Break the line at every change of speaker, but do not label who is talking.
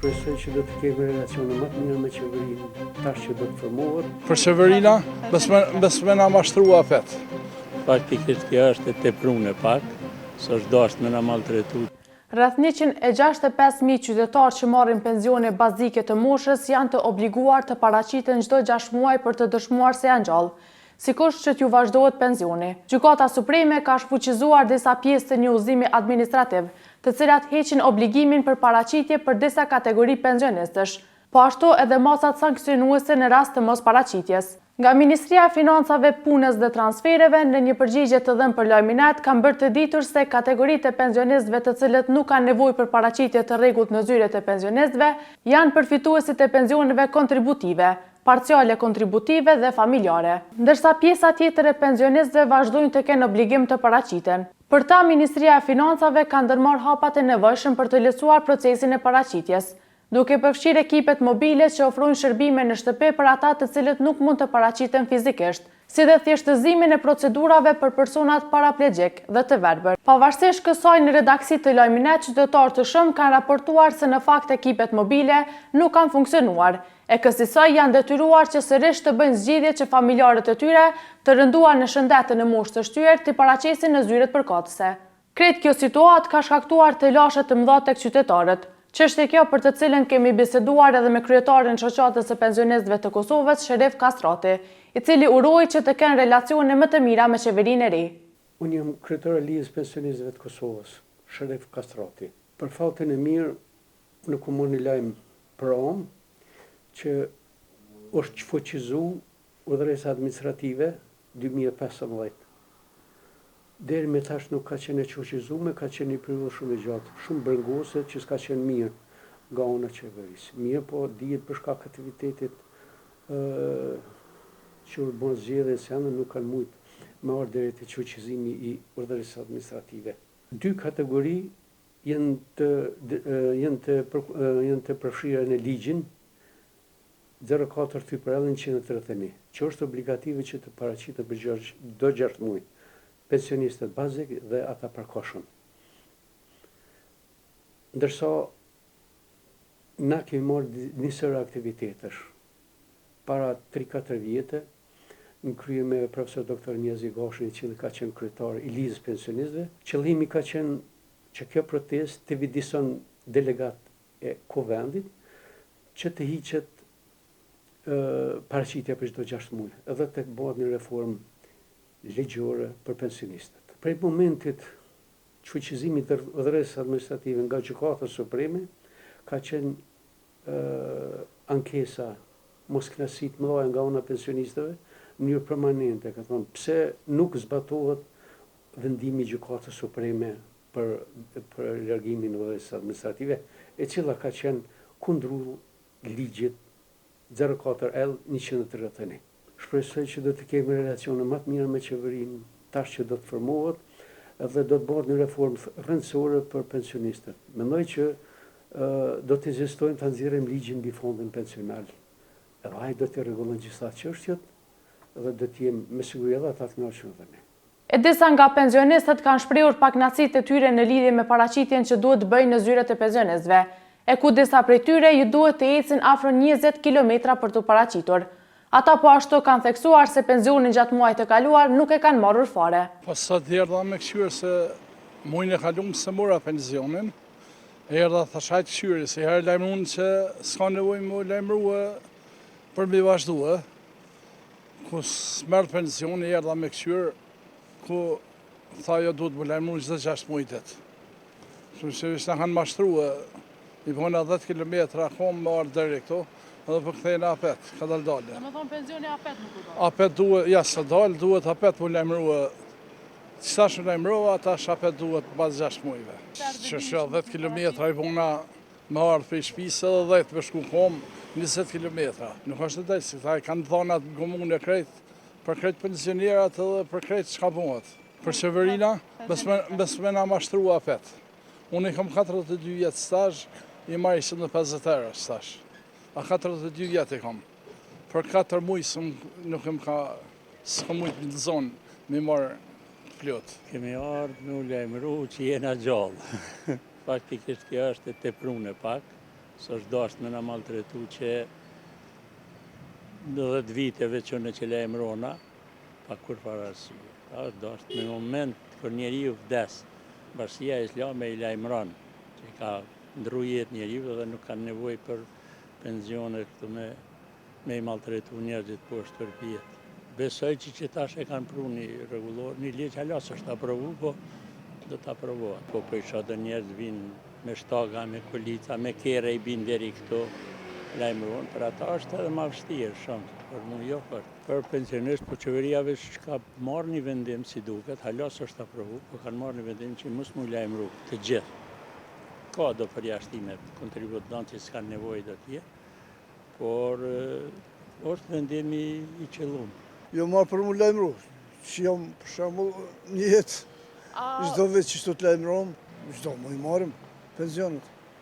Shpresoj që do të kemi relacione më të mira me qeverinë tash që do të formohet.
Për qeverina, bes me na mashtrua afet.
Faktikisht kjo është e teprune pak, s'është dashur me na maltretu.
Rreth 165.000 qytetarë që marrin pensione bazike të moshës janë të obliguar të paraqiten çdo 6 muaj për të dëshmuar se janë gjallë, sikurse që t'ju vazhdohet pensioni. Gjykata Supreme ka shfuqizuar disa pjesë të një udhëzimi administrativ, të cilat heqin obligimin për paraqitje për disa kategori pensionistësh, po ashtu edhe masat sankcionuese në rast të mos paraqitjes. Nga Ministria e Financave, Punës dhe Transfereve, në një përgjigje të dhënë për Lajminet, kanë bërë të ditur se kategoritë e pensionistëve të cilët nuk kanë nevojë për paraqitje të rregullt në zyret e pensionistëve, janë përfituesit e pensioneve kontributive, parciale kontributive dhe familjare, ndërsa pjesa tjetër e pensionistëve vazhdojnë të kenë obligim të paraqiten. Për ta, Ministria e Financave ka ndërmarrë hapat e nevojshëm për të lehtësuar procesin e paraqitjes, duke përfshirë ekipet mobile që ofrojnë shërbime në shtëpi për ata të cilët nuk mund të paraqiten fizikisht, si dhe thjeshtëzimin e procedurave për personat paraplegjik dhe të verbër. Pavarësisht kësaj, në redaksi të Lajminet, qytetarë të shumë kanë raportuar se në fakt ekipet mobile nuk kanë funksionuar, e kësaj janë detyruar që sërish të bëjnë zgjidhje që familjarët e tyre të rënduar në shëndetën e moshë të shtyrë të paraqesin në zyret përkatëse. Krejt kjo situatë ka shkaktuar të lashe të mëdha tek qytetarët. Çështje kjo për të cilën kemi biseduar edhe me kryetarin e shoqatës së pensionistëve të Kosovës, Sherif Kastrati, i cili uroi që të kenë relacione më të mira me qeverinë e re.
Unë jam kryetari i Lidhjes Pensionistëve të Kosovës, Sherif Kastrati. Për fatën e mirë, në komunë lajm prom që është fuqizuar udhëresa administrative 2015. Deri me tash nuk ka qenë e fuqizuar, ka qenë i periudhë shumë e gjatë, shumë brengose që s'ka qenë mirë nga ana e qeverisë. Mirë, po dihet për shkak të aktivitetit që u bën zgjedhje se janë nuk kanë mujt me ardhmë të fuqizimi i udhëresave administrative. Dy kategori janë të përfshira në ligjin 04 fytyrë 131, që është obligative që të paraqitet për çdo 6 muaj. Pensionistët bazik dhe ata përkohshëm. Ndërsa na kemi marrë një sër aktivitetesh para 3-4 vjetë, në krye me profesor doktor Niazi Gashin, i cili ka qenë kryetar i Lidhjes Pensionistëve. Qëllimi ka qenë që kjo protestë të vidison delegat e Kuvendit që të hiqet paraqitja për çdo 6 muaj, edhe të bëhet një reformë ligjore për pensionistët. Prej momentit fuqizimit të udhëresave administrative nga Gjykata Supreme, ka qenë ankesa moskënaqësi të mëdha nga ana e pensionistëve në mënyrë permanente, ka thonë pse nuk zbatohet vendimi i Gjykatës Supreme për largimin e udhëresave administrative, e cila ka qenë kundër ligjit 04L 131. Shpresoj që do të kemi relacione më të mira me qeverinë tash që do të formohet dhe do të bëhet një reformë rëndësore për pensionistët. Mendoj që do të inzistojmë ta nxjerrim ligjin mbi fondin pensional. Edhe ai do të rregullon gjitha çështjet dhe do të jemi me siguri edhe ata të kënaqur me ne.
E disa nga pensionistët kanë shprehur pakënaqësitë e tyre në lidhje me paraqitjen që duhet të bëjnë në zyret e pensionistëve, e ku disa prej tyre ju duhet të ecin afër 20 kilometra për të paraqitur. Ata po ashtu kanë theksuar se pensionin gjatë muajit të kaluar nuk e kanë marrur fare.
Po sot erdha me këshyre se muajin e kaluar se mora pensionin, erdha thashaj këshyre se herë lajmëruan që s'ka nevojë më lajmërua për me vazhdua. Ku s'merr pensioni erdha me këshyre ku tha jo duhet më lajmëruan çdo 6 muajtet. Kështu që s'na kanë mashtruar, i bëna 10 kilometra kom më ardh deri këtu. Edhe për këthejnë apet, ka dalë.
Do me thonë pensioni apet nuk u dalë?
Apet duhet, ja së dalë, duhet apet për lajmërua. Qëta shë lajmërua, ata shë apet duhet pas 6 muajve. Që shë 10 kilometra i puna me ardhë për i shpisë edhe 10 për shku kom, 20 kilometra. Nuk është të dejtë, si ta i kanë dhonat në komunë e krejt, për krejt pensionierat edhe për krejt që ka bëhet. Për qeverina, bes me na mashtrua apet. Unë i kam 42 jetë stazh, i marrë 150 euro stazh. A 42 vjetë e kam. Për 4 muaj nuk s'kam mujtë në zonë me marrë plot.
Kemi ardhë me u lajmëru që jena gjallë. Faktikisht kjo është e teprune pak, s'është dashtë me na maltretu që në 10 viteve që në që lajmërona, pa kur fare arsye. Ta është dashtë me moment kër njeriu vdes, Bashkia Islame i lajmëron, që ka ndru jetë njeriu dhe nuk kanë nevojë për pensione këtu me i maltretu njerëzit poshtë tërpijet. Besoj që tash e kanë pru një regulor, një ligj halas është aprovu, po do të aprovohet. Po për isha dhe njerëz vinë me shtaga, me kolica, me kere i binë deri këto lajmëron, për ata është edhe ma vështirë shumë, për mu jo për pensionisht, po qeveria veç ka marrë një vendim si duket, halas është aprovu, po kanë marrë një vendim që mos mu lajmëru të gjithë. Ka do përjashtime, kontributant që s'kanë nevojë do tje, por është vendimi i qëllum.
Jo marrë për mu lajmëru, që jam për shembull një jetë, çdo vit që të lajmërohem, çdo mu i marrim pensionet.